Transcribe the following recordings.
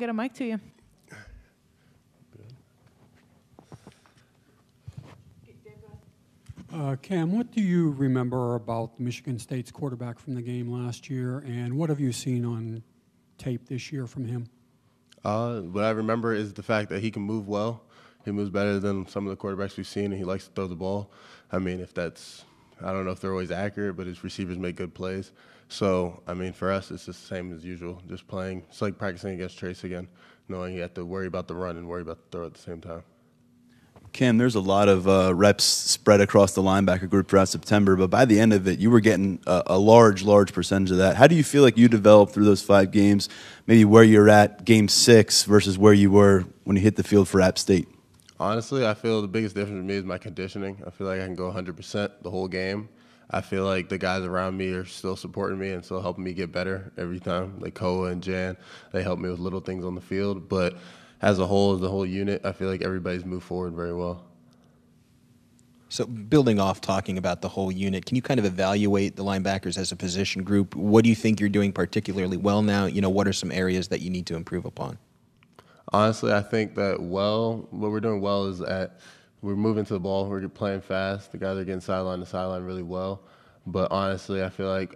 Get a mic to you. Cam, what do you remember about Michigan State's quarterback from the game last year, and what have you seen on tape this year from him? What I remember is the fact that he can move well. He moves better than some of the quarterbacks we've seen, and he likes to throw the ball. I mean, I don't know if they're always accurate, but his receivers make good plays. So, I mean, for us, it's just the same as usual, just playing. It's like practicing against Trace again, knowing you have to worry about the run and worry about the throw at the same time. Cam, there's a lot of reps spread across the linebacker group throughout September, but by the end of it, you were getting a large percentage of that. How do you feel like you developed through those 5 games, maybe where you're at game 6 versus where you were when you hit the field for App State? Honestly, I feel the biggest difference for me is my conditioning. I feel like I can go 100% the whole game. I feel like the guys around me are still supporting me and still helping me get better every time. Like Koa and Jan, they help me with little things on the field, but as a whole, as a whole unit, I feel like everybody's moved forward very well. So building off talking about the whole unit, can you kind of evaluate the linebackers as a position group? What do you think you're doing particularly well now? You know, what are some areas that you need to improve upon? Honestly, I think that what we're doing well is that we're moving to the ball. We're playing fast. The guys are getting sideline to sideline really well. But honestly, I feel like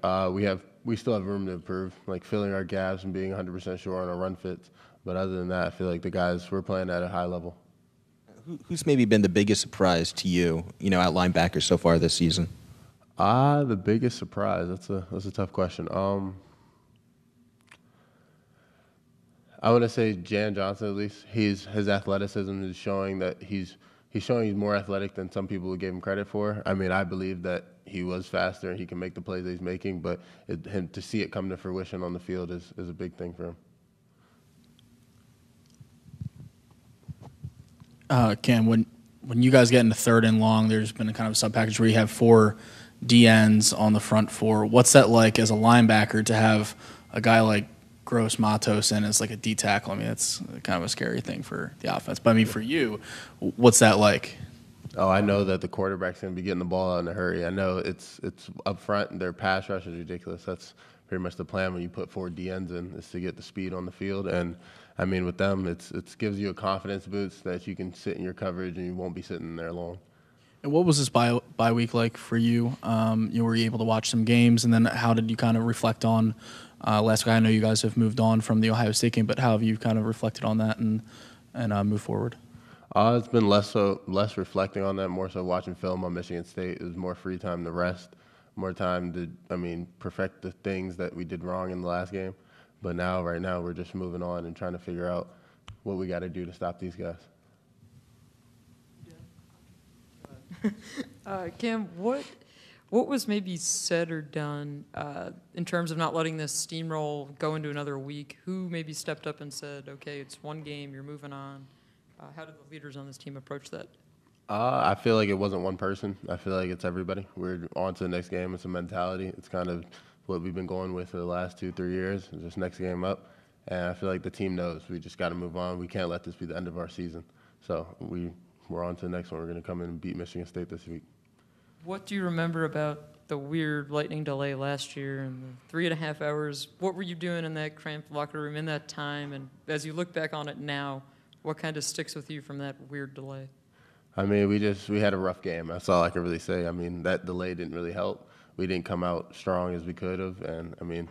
we still have room to improve, like filling our gaps and being 100% sure on our run fits. But other than that, I feel like the guys, we're playing at a high level. Who's maybe been the biggest surprise to you, at linebacker so far this season? The biggest surprise. That's a tough question. I want to say Jan Johnson at least. His athleticism is showing that he's more athletic than some people gave him credit for. I mean, I believe that he was faster and he can make the plays that he's making, but him to see it come to fruition on the field is a big thing for him. Cam, when you guys get into 3rd and long, there's been a kind of sub-package where you have 4 DNs on the front 4. What's that like as a linebacker to have a guy like Gross Matos in as like a D tackle? I mean, it's kind of a scary thing for the offense. But I mean, for you, what's that like? Oh, I know that the quarterback's going to be getting the ball out in a hurry. I know it's up front, and their pass rush is ridiculous. That's pretty much the plan when you put 4 DNs in, is to get the speed on the field. And I mean, with them, it gives you a confidence boost that you can sit in your coverage and you won't be sitting there long. And what was this bye week like for you? Were you able to watch some games, and then how did you kind of reflect on last week? I know you guys have moved on from the Ohio State game, but how have you kind of reflected on that and move forward? It's been less reflecting on that, more so watching film on Michigan State. It was more free time to rest, more time to, perfect the things that we did wrong in the last game. But right now, we're just moving on and trying to figure out what we got to do to stop these guys. Cam, what was maybe said or done in terms of not letting this steamroll go into another week? Who maybe stepped up and said, okay, it's one game, you're moving on? How did the leaders on this team approach that? I feel like it wasn't one person. I feel like it's everybody. We're on to the next game. It's a mentality. It's kind of what we've been going with for the last 2-3 years, just next game up. And I feel like the team knows we just got to move on. We can't let this be the end of our season. So we're on to the next one. We're going to come in and beat Michigan State this week. What do you remember about the weird lightning delay last year and the 3.5 hours? What were you doing in that cramped locker room in that time? And as you look back on it now, what kind of sticks with you from that weird delay? I mean, we had a rough game. That's all I can really say. I mean, that delay didn't really help. We didn't come out strong as we could have. And, I mean,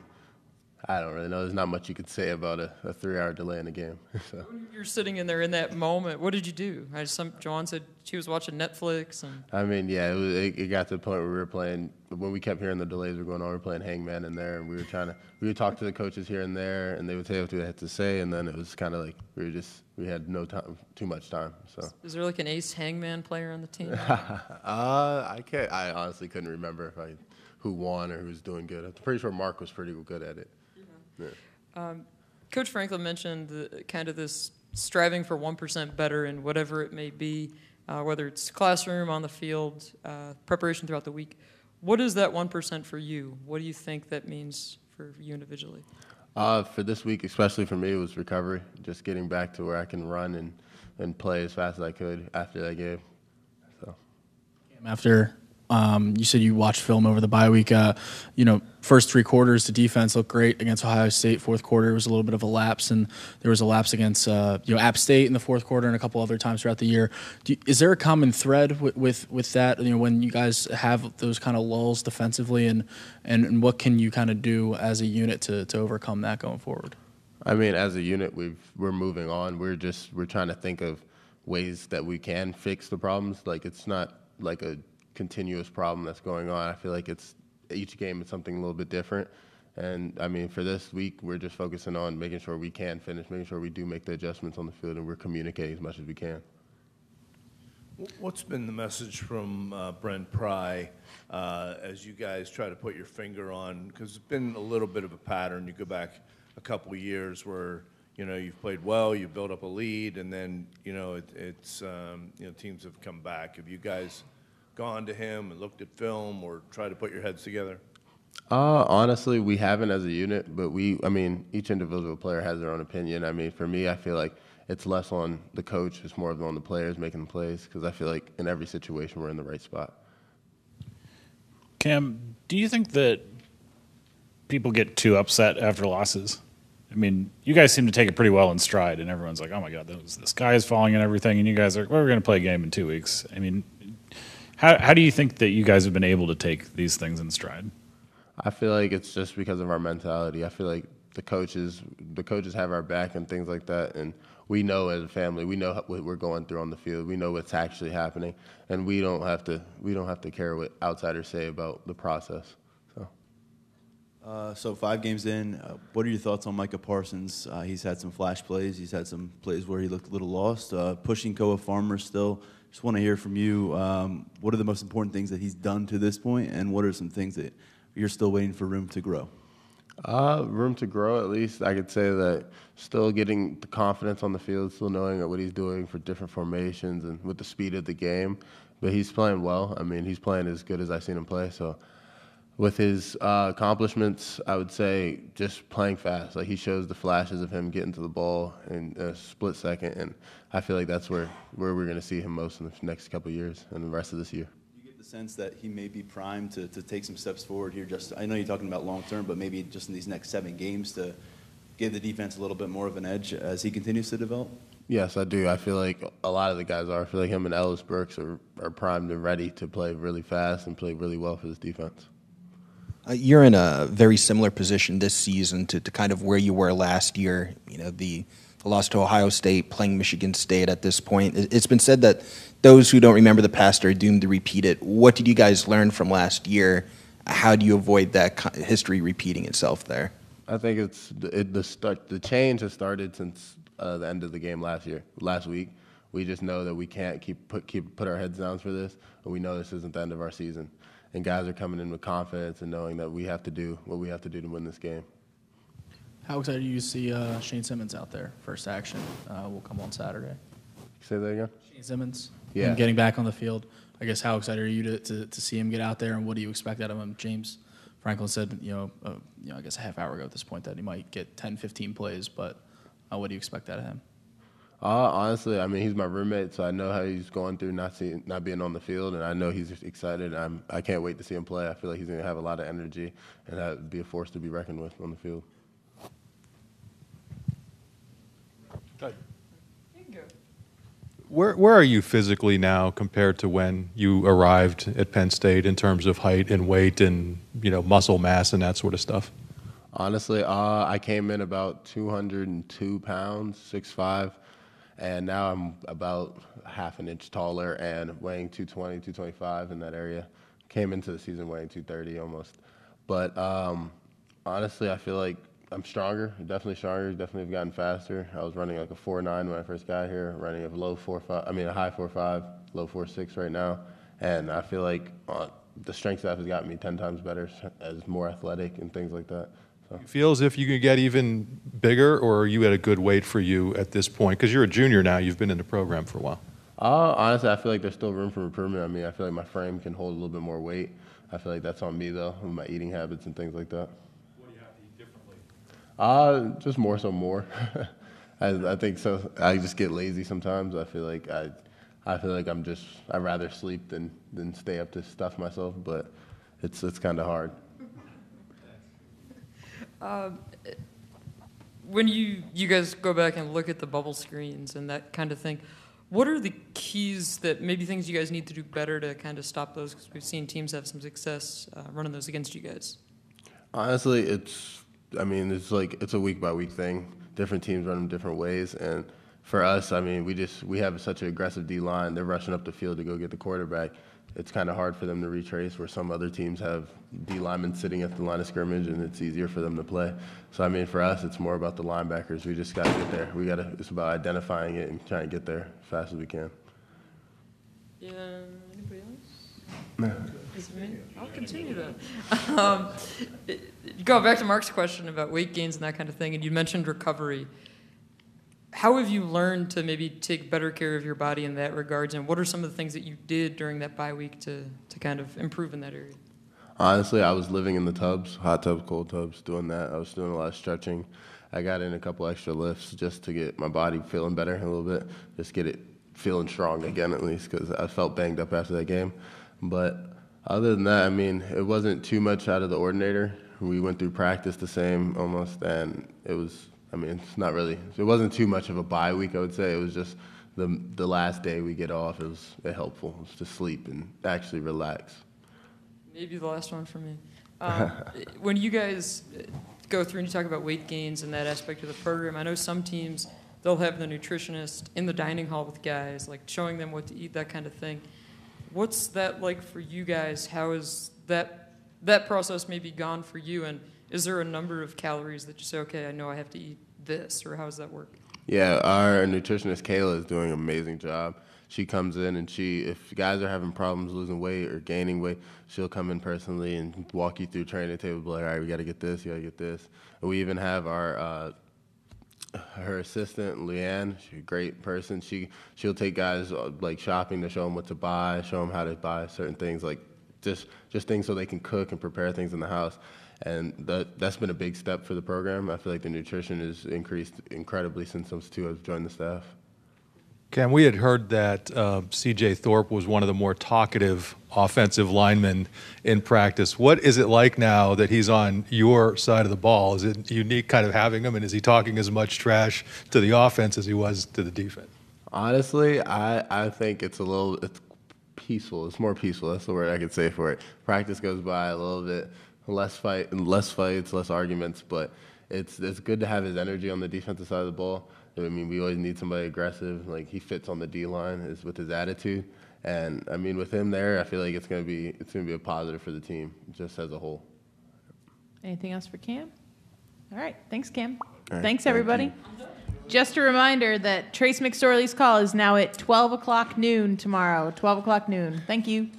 I don't really know. There's not much you could say about a 3-hour delay in a game. So. You're sitting in there in that moment. What did you do? Joanne said she was watching Netflix. I mean, yeah, it got to the point where we were playing. When we kept hearing the delays were going on, we were playing hangman in there, and we would talk to the coaches here and there, and they would say what they had to say, and then it was kind of like we had no time, too much time. So. Is there like an ace hangman player on the team? I honestly couldn't remember who won or who was doing good. I'm pretty sure Mark was pretty good at it. Yeah. Coach Franklin mentioned this striving for 1% better in whatever it may be, whether it's classroom, on the field, preparation throughout the week. What is that 1% for you? What do you think that means for you individually? For this week, especially for me, it was recovery, just getting back to where I can run and play as fast as I could after that game. So. After You said you watched film over the bye week. First three quarters, the defense looked great against Ohio State. Fourth quarter was a little bit of a lapse, and there was a lapse against App State in the fourth quarter and a couple other times throughout the year. Is there a common thread with that? When you guys have those kind of lulls defensively, and what can you kind of do as a unit to overcome that going forward? I mean, as a unit, we're moving on. We're trying to think of ways that we can fix the problems. Like, it's not like a continuous problem that's going on. I feel like each game is something a little bit different. And I mean, for this week, we're just focusing on making sure we can finish, making sure we do make the adjustments on the field, and we're communicating as much as we can. What's been the message from Brent Pry as you guys try to put your finger on, because it's been a little bit of a pattern. You go back a couple of years where you've played well, you build up a lead, and then teams have come back. Have you guys gone to him and looked at film or tried to put your heads together? Honestly, we haven't as a unit, but each individual player has their own opinion. I mean, for me, I feel like it's less on the coach, it's more on the players making the plays, because I feel like in every situation we're in the right spot. Cam, do you think that people get too upset after losses? I mean, you guys seem to take it pretty well in stride, and everyone's like, oh my God, the sky is falling and everything, and you guys are like, well, we're going to play a game in 2 weeks. I mean, how do you think that you guys have been able to take these things in stride? I feel like it's just because of our mentality. I feel like the coaches have our back and things like that, and we know as a family, we know what we're going through on the field. We know what's actually happening, and we don't have to care what outsiders say about the process. So 5 games in, what are your thoughts on Micah Parsons? He's had some flash plays. He's had some plays where he looked a little lost. Pushing Koa Farmer still. Just want to hear from you. What are the most important things that he's done to this point, and what are some things that you're still waiting for room to grow? Room to grow, at least. I could say that still getting the confidence on the field, still knowing what he's doing for different formations and with the speed of the game. But he's playing well. I mean, he's playing as good as I've seen him play. So with his accomplishments, I would say just playing fast. Like, he shows the flashes of him getting to the ball in a split second, and I feel like that's where we're going to see him most in the next couple of years and the rest of this year. You get the sense that he may be primed to take some steps forward here. I know you're talking about long term, but maybe just in these next 7 games to give the defense a little bit more of an edge as he continues to develop? Yes, I do. I feel like a lot of the guys are. I feel like him and Ellis Burks are primed and ready to play really fast and play really well for this defense. You're in a very similar position this season to kind of where you were last year. The loss to Ohio State, playing Michigan State at this point. It's been said that those who don't remember the past are doomed to repeat it. What did you guys learn from last year? How do you avoid that history repeating itself there? I think the change has started since the end of the game last week. We just know that we can't put our heads down for this, and we know this isn't the end of our season. And guys are coming in with confidence and knowing that we have to do what we have to do to win this game. How excited are you to see Shane Simmons out there? First action will come on Saturday. Say that again? Shane Simmons, yeah, him getting back on the field. I guess how excited are you to see him get out there, and what do you expect out of him? James Franklin said, I guess a half hour ago at this point that he might get 10, 15 plays, but what do you expect out of him? Honestly, I mean, he's my roommate, so I know how he's going through not being on the field, and I know he's excited. I can't wait to see him play. I feel like he's going to have a lot of energy and be a force to be reckoned with on the field. Where are you physically now compared to when you arrived at Penn State in terms of height and weight and muscle mass and that sort of stuff? Honestly, I came in about 202 pounds, 6'5", and now I'm about half an inch taller and weighing 220, 225 in that area. Came into the season weighing 230 almost. But honestly, I feel like I'm stronger, definitely have gotten faster. I was running like a 4.9 when I first got here, running a high 4.5, low 4.6 right now. And I feel like the strength staff has gotten me 10 times better as more athletic and things like that. So. You feel as if you could get even bigger, or are you at a good weight for you at this point? Because you're a junior now, you've been in the program for a while. Honestly, I feel like there's still room for improvement. I mean, I feel like my frame can hold a little bit more weight. I feel like that's on me, though, with my eating habits and things like that. What do you have to eat differently? Just more. I think so. I just get lazy sometimes. I feel like I feel like I'd rather sleep than stay up to stuff myself, but it's kind of hard. When you guys go back and look at the bubble screens and that kind of thing, what are the keys that maybe things you guys need to do better to kind of stop those? Because we've seen teams have some success running those against you guys. Honestly, it's a week by week thing. Different teams run them different ways, and for us, I mean, we have such an aggressive D line. They're rushing up the field to go get the quarterback. It's kind of hard for them to retrace, where some other teams have D linemen sitting at the line of scrimmage, and it's easier for them to play. So I mean, for us, it's more about the linebackers. We just got to get there. It's about identifying it and trying to get there as fast as we can. Yeah. Anybody else? Is it me? I'll continue then. Go back to Mark's question about weight gains and that kind of thing, and you mentioned recovery. How have you learned to maybe take better care of your body in that regards, and what are some of the things that you did during that bye week to kind of improve in that area? Honestly, I was living in the tubs, hot tubs, cold tubs, doing that. I was doing a lot of stretching. I got in a couple extra lifts just to get my body feeling better a little bit, just get it feeling strong again at least, because I felt banged up after that game. But other than that, I mean, it wasn't too much out of the ordinary. We went through practice the same almost, and it wasn't too much of a bye week, I would say. It was just the last day we get off, it was helpful. It was to sleep and actually relax. Maybe the last one for me. When you guys go through and you talk about weight gains and that aspect of the program, I know some teams, they'll have the nutritionist in the dining hall with guys, like showing them what to eat, that kind of thing. What's that like for you guys? How is that process maybe gone for you? And is there a number of calories that you say, okay, I know I have to eat this, or how does that work? Yeah, our nutritionist, Kayla, is doing an amazing job. She comes in and if guys are having problems losing weight or gaining weight, she'll come in personally and walk you through training table, be like, all right, we got to get this, you got to get this. And we even have her assistant, Leanne. She's a great person. She'll take guys like shopping to show them what to buy, show them how to buy certain things, like just things so they can cook and prepare things in the house. And that's been a big step for the program. I feel like the nutrition has increased incredibly since those two have joined the staff. Cam, we had heard that C.J. Thorpe was one of the more talkative offensive linemen in practice. What is it like now that he's on your side of the ball? Is it unique kind of having him, and is he talking as much trash to the offense as he was to the defense? Honestly, I think it's peaceful. It's more peaceful. That's the word I could say for it. Practice goes by a little bit, less fights, less arguments, but it's good to have his energy on the defensive side of the ball. I mean, we always need somebody aggressive. Like, he fits on the D-line is with his attitude. And, I mean, with him there, I feel like it's gonna be a positive for the team, just as a whole. Anything else for Cam? All right. Thanks, Cam. Right, Thanks, everybody. Just a reminder that Trace McSorley's call is now at 12 o'clock noon tomorrow, 12 o'clock noon. Thank you.